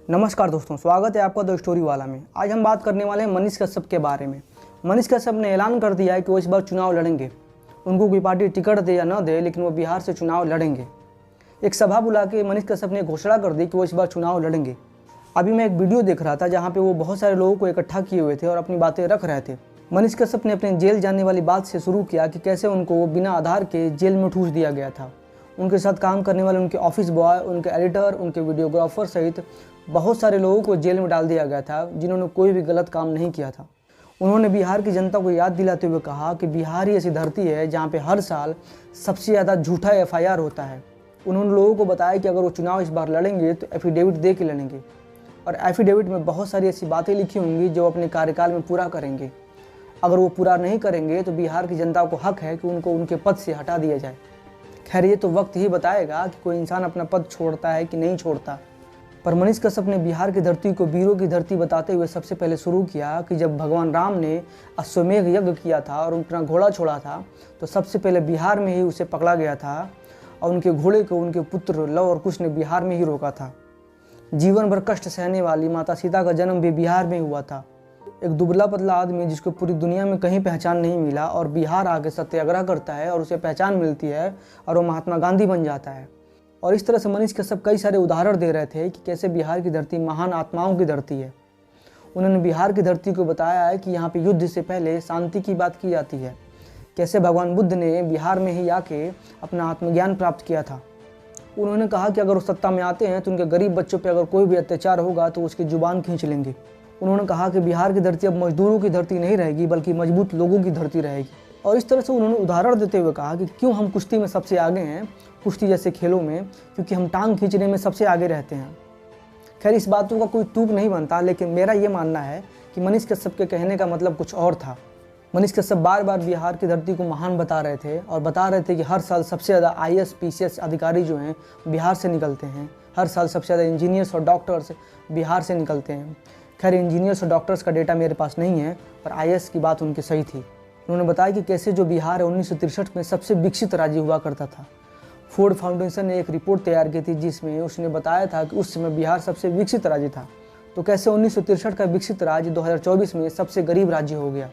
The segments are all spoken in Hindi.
नमस्कार दोस्तों, स्वागत है आपका द स्टोरी वाला में। आज हम बात करने वाले हैं मनीष कश्यप के बारे में। मनीष कश्यप ने ऐलान कर दिया है कि वो इस बार चुनाव लड़ेंगे। उनको कोई पार्टी टिकट दे या न दे, लेकिन वो बिहार से चुनाव लड़ेंगे। एक सभा बुला के मनीष कश्यप ने घोषणा कर दी कि वो इस बार चुनाव लड़ेंगे। अभी मैं एक वीडियो देख रहा था जहाँ पे वो बहुत सारे लोगों को इकट्ठा किए हुए थे और अपनी बातें रख रहे थे। मनीष कश्यप ने अपने जेल जाने वाली बात से शुरू किया कि कैसे उनको बिना आधार के जेल में ठूस दिया गया था। उनके साथ काम करने वाले उनके ऑफिस बॉय, उनके एडिटर, उनके वीडियोग्राफर सहित बहुत सारे लोगों को जेल में डाल दिया गया था जिन्होंने कोई भी गलत काम नहीं किया था। उन्होंने बिहार की जनता को याद दिलाते हुए कहा कि बिहार ही ऐसी धरती है जहाँ पे हर साल सबसे ज़्यादा झूठा FIR होता है। उन्होंने लोगों को बताया कि अगर वो चुनाव इस बार लड़ेंगे तो एफिडेविट दे के लड़ेंगे और एफिडेविट में बहुत सारी ऐसी बातें लिखी होंगी जो अपने कार्यकाल में पूरा करेंगे। अगर वो पूरा नहीं करेंगे तो बिहार की जनता को हक है कि उनको उनके पद से हटा दिया जाए। खैर, ये तो वक्त ही बताएगा कि कोई इंसान अपना पद छोड़ता है कि नहीं छोड़ता। पर मनीष कश्यप ने बिहार की धरती को वीरों की धरती बताते हुए सबसे पहले शुरू किया कि जब भगवान राम ने अश्वमेघ यज्ञ किया था और अपना घोड़ा छोड़ा था तो सबसे पहले बिहार में ही उसे पकड़ा गया था और उनके घोड़े को उनके पुत्र लव और कुश ने बिहार में ही रोका था। जीवन भर कष्ट सहने वाली माता सीता का जन्म भी बिहार में हुआ था। एक दुबला पतला आदमी जिसको पूरी दुनिया में कहीं पहचान नहीं मिला और बिहार आके सत्याग्रह करता है और उसे पहचान मिलती है और वो महात्मा गांधी बन जाता है। और इस तरह से मनीष कश्यप कई सारे उदाहरण दे रहे थे कि कैसे बिहार की धरती महान आत्माओं की धरती है। उन्होंने बिहार की धरती को बताया है कि यहाँ पे युद्ध से पहले शांति की बात की जाती है। कैसे भगवान बुद्ध ने बिहार में ही आके अपना आत्मज्ञान प्राप्त किया था। उन्होंने कहा कि अगर वो सत्ता में आते हैं तो उनके गरीब बच्चों पर अगर कोई भी अत्याचार होगा तो उसकी जुबान खींच लेंगे। उन्होंने कहा कि बिहार की धरती अब मजदूरों की धरती नहीं रहेगी बल्कि मजबूत लोगों की धरती रहेगी। और इस तरह से उन्होंने उदाहरण देते हुए कहा कि क्यों हम कुश्ती में सबसे आगे हैं, कुश्ती जैसे खेलों में, क्योंकि हम टांग खींचने में सबसे आगे रहते हैं। खैर, इस बातों का कोई तुक नहीं बनता, लेकिन मेरा ये मानना है कि मनीष कश्यप के कहने का मतलब कुछ और था। मनीष कश्यप बार बार बिहार की धरती को महान बता रहे थे और बता रहे थे कि हर साल सबसे ज़्यादा IAS PCS अधिकारी जो हैं बिहार से निकलते हैं। हर साल सबसे ज़्यादा इंजीनियर्स और डॉक्टर्स बिहार से निकलते हैं। खैर, इंजीनियर्स और डॉक्टर्स का डेटा मेरे पास नहीं है, पर IAS की बात उनकी सही थी। उन्होंने बताया कि कैसे जो बिहार है 1963 में सबसे विकसित राज्य हुआ करता था। फोर्ड फाउंडेशन ने एक रिपोर्ट तैयार की थी जिसमें उसने बताया था कि उस समय बिहार सबसे विकसित राज्य था। तो कैसे 1963 का विकसित राज्य 2024 में सबसे गरीब राज्य हो गया।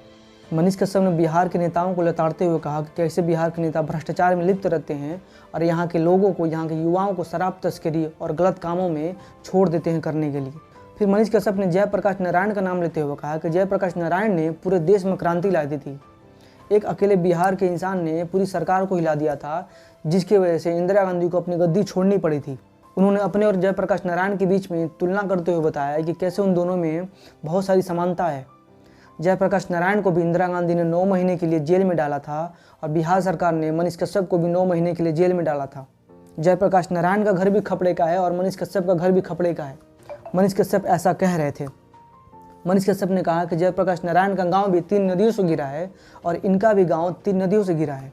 मनीष कश्यप ने बिहार के नेताओं को लताड़ते हुए कहा कि कैसे बिहार के नेता भ्रष्टाचार में लिप्त रहते हैं और यहाँ के लोगों को, यहाँ के युवाओं को शराब तस्करी और गलत कामों में छोड़ देते हैं करने के लिए। फिर मनीष कश्यप ने जयप्रकाश नारायण का नाम लेते हुए कहा कि जयप्रकाश नारायण ने पूरे देश में क्रांति ला दी थी। एक अकेले बिहार के इंसान ने पूरी सरकार को हिला दिया था, जिसकी वजह से इंदिरा गांधी को अपनी गद्दी छोड़नी पड़ी थी। उन्होंने अपने और जयप्रकाश नारायण के बीच में तुलना करते हुए बताया कि कैसे उन दोनों में बहुत सारी समानता है। जयप्रकाश नारायण को भी इंदिरा गांधी ने 9 महीने के लिए जेल में डाला था और बिहार सरकार ने मनीष कश्यप को भी 9 महीने के लिए जेल में डाला था। जयप्रकाश नारायण का घर भी खपड़े का है और मनीष कश्यप का घर भी खपड़े का है। मनीष कश्यप ऐसा कह रहे थे। मनीष कश्यप ने कहा कि जयप्रकाश नारायण का गांव भी 3 नदियों से घिरा है और इनका भी गांव 3 नदियों से घिरा है।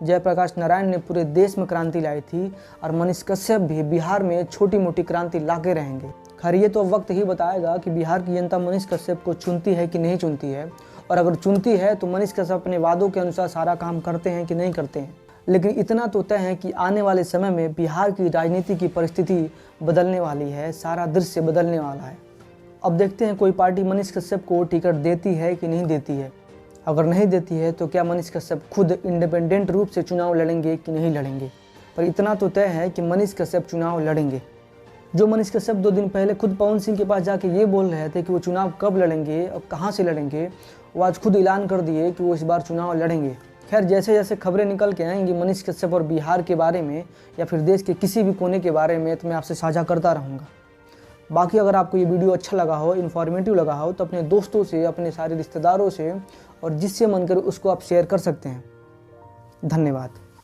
जयप्रकाश नारायण ने पूरे देश में क्रांति लाई थी और मनीष कश्यप भी बिहार में छोटी मोटी क्रांति लाके रहेंगे। खैर, ये तो वक्त ही बताएगा कि बिहार की जनता मनीष कश्यप को चुनती है कि नहीं चुनती है, और अगर चुनती है तो मनीष कश्यप अपने वादों के अनुसार सारा काम करते हैं कि नहीं करते हैं। लेकिन इतना तो तय है कि आने वाले समय में बिहार की राजनीति की परिस्थिति बदलने वाली है, सारा दृश्य बदलने वाला है। अब देखते हैं कोई पार्टी मनीष कश्यप को टिकट देती है कि नहीं देती है। अगर नहीं देती है तो क्या मनीष कश्यप खुद इंडिपेंडेंट रूप से चुनाव लड़ेंगे कि नहीं लड़ेंगे। पर इतना तो तय है कि मनीष कश्यप चुनाव लड़ेंगे। जो मनीष कश्यप 2 दिन पहले खुद पवन सिंह के पास जाके ये बोल रहे थे कि वो चुनाव कब लड़ेंगे और कहाँ से लड़ेंगे, वो आज खुद ऐलान कर दिए कि वो इस बार चुनाव लड़ेंगे। खैर, जैसे जैसे खबरें निकल के आएंगी मनीष कश्यप और बिहार के बारे में या फिर देश के किसी भी कोने के बारे में, तो मैं आपसे साझा करता रहूँगा। बाकी अगर आपको ये वीडियो अच्छा लगा हो, इन्फॉर्मेटिव लगा हो, तो अपने दोस्तों से, अपने सारे रिश्तेदारों से और जिससे मन करे उसको आप शेयर कर सकते हैं। धन्यवाद।